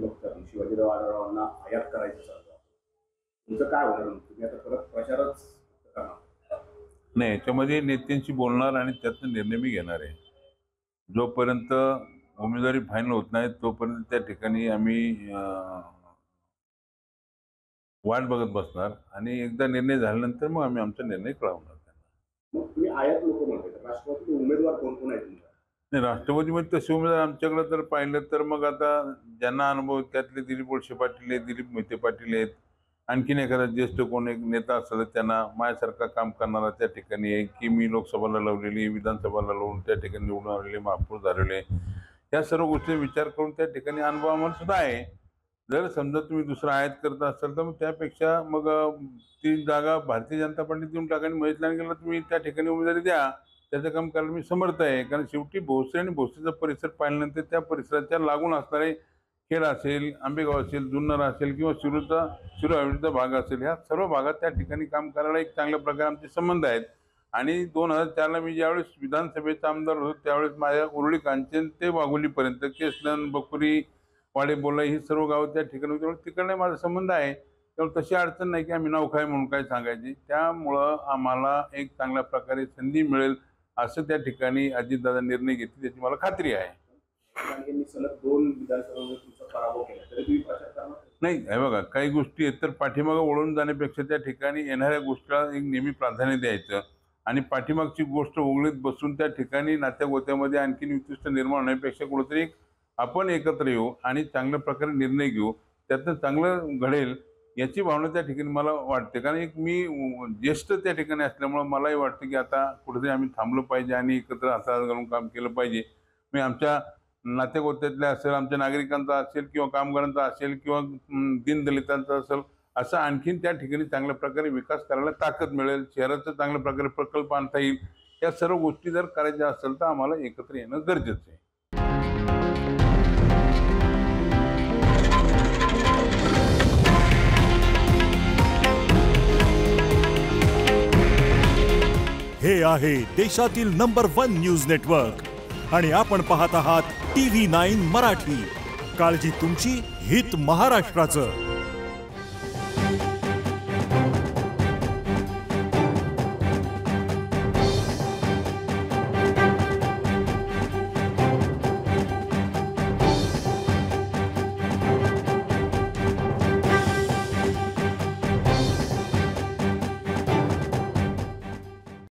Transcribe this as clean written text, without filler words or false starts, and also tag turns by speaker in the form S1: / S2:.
S1: बघतात शिवाजीराव आढळरावांना आयात करायचं चाललं, तुमचं काय होणार? तुम्ही आता परत प्रचारच करणार?
S2: नाही, याच्यामध्ये नेत्यांशी बोलणार आणि त्यातनं निर्णय मी घेणार आहे. जोपर्यंत उमेदवारी फायनल होत नाही तोपर्यंत त्या ठिकाणी आम्ही वाट बघत बसणार आणि एकदा निर्णय झाल्यानंतर मग आम्ही आमचा निर्णय कळवणार त्यांना.
S1: मग तुम्ही आयात लोक म्हणताय, राष्ट्रवादी उमेदवार कोण कोण आहेत तुमचा?
S2: नाही, राष्ट्रवादीमध्ये तसे उमेदवार आमच्याकडे जर पाहिलं तर मग आता ज्यांना अनुभव त्यातले दिलीप वळसे पाटील आहेत, दिलीप मोहिते पाटील आहेत, आणखीन एखादा ज्येष्ठ कोण एक नेता असेल त्यांना माझ्यासारखा काम करणारा त्या ठिकाणी आहे की मी लोकसभेला लावलेली, विधानसभेला लावून त्या ठिकाणी निवडून आलेले, महापौर झालेले, या सर्व गोष्टी विचार करून त्या ठिकाणी अनुभव आम्हाला सुद्धा आहे. जर समजा तुम्ही दुसरा आयात करत असाल तर मग त्यापेक्षा मग ती जागा भारतीय जनता पार्टी देऊन टाकायला महेशला गेला, तुम्ही त्या ठिकाणी उमेदवारी द्या, त्याचं काम करायला मी समर्थ आहे. कारण शेवटी भोसरी आणि भोसरीचा परिसर पाहिल्यानंतर त्या परिसराच्या लागून असणारे खेड असेल, आंबेगाव असेल, जुन्नर असेल किंवा शिरूर हवेलीचा भाग असेल, ह्या सर्व भागात त्या ठिकाणी काम करायला एक चांगल्या प्रकारे आमचे संबंध आहेत. आणि 2004ला मी ज्यावेळेस विधानसभेचा आमदार होतो त्यावेळेस माझ्या उरुळी कांचन ते वाघोलीपर्यंत केसलन, बकुरी, वाडे, बोला ही सर्व गावं त्या ठिकाणी होती. तिकडे माझा संबंध आहे. त्यामुळे तशी अडचण नाही की आम्ही नौखाय म्हणून काय सांगायची. त्यामुळं आम्हाला एक चांगल्या प्रकारे संधी मिळेल असं त्या ठिकाणी अजितदादा निर्णय घेतले त्याची मला खात्री आहे.
S1: सलग 2 विधानसभामध्ये तुमचा पराभव केला तरी तुम्ही प्रचार करणार
S2: नाही? हे बघा, काही गोष्टी आहेत तर पाठीमागं वळून जाण्यापेक्षा त्या ठिकाणी येणाऱ्या गोष्टीला एक नेहमी प्राधान्य द्यायचं आणि पाठीमागची गोष्ट उघडीत बसून त्या ठिकाणी नात्या गोत्यामध्ये आणखीन विशिष्ट निर्माण होण्यापेक्षा कुठेतरी आपण एकत्र येऊ आणि चांगल्या प्रकारे निर्णय घेऊ, त्यातनं चांगलं घडेल याची भावना त्या ठिकाणी मला वाटते. कारण एक मी ज्येष्ठ त्या ठिकाणी असल्यामुळं मलाही वाटतं की आता कुठेतरी आम्ही थांबलं पाहिजे आणि एकत्र हाताहात घालून काम केलं पाहिजे. मी आमच्या नातेगोत्यातल्या असेल, आमच्या नागरिकांचा असेल किंवा कामगारांचा असेल किंवा दीनदलितांचा असेल, असं आणखीन त्या ठिकाणी चांगल्या प्रकारे विकास करायला ताकद मिळेल, शहराचा चांगल्या प्रकारे प्रकल्प आणता येईल. या सर्व गोष्टी जर करायच्या असेल तर आम्हाला एकत्र येणं गरजेचं आहे.
S3: हे आहे देशातील नंबर 1 न्यूज नेटवर्क आणि आपण पाहत आहात TV9 मराठी. काळजी तुमची, हित महाराष्ट्राचं.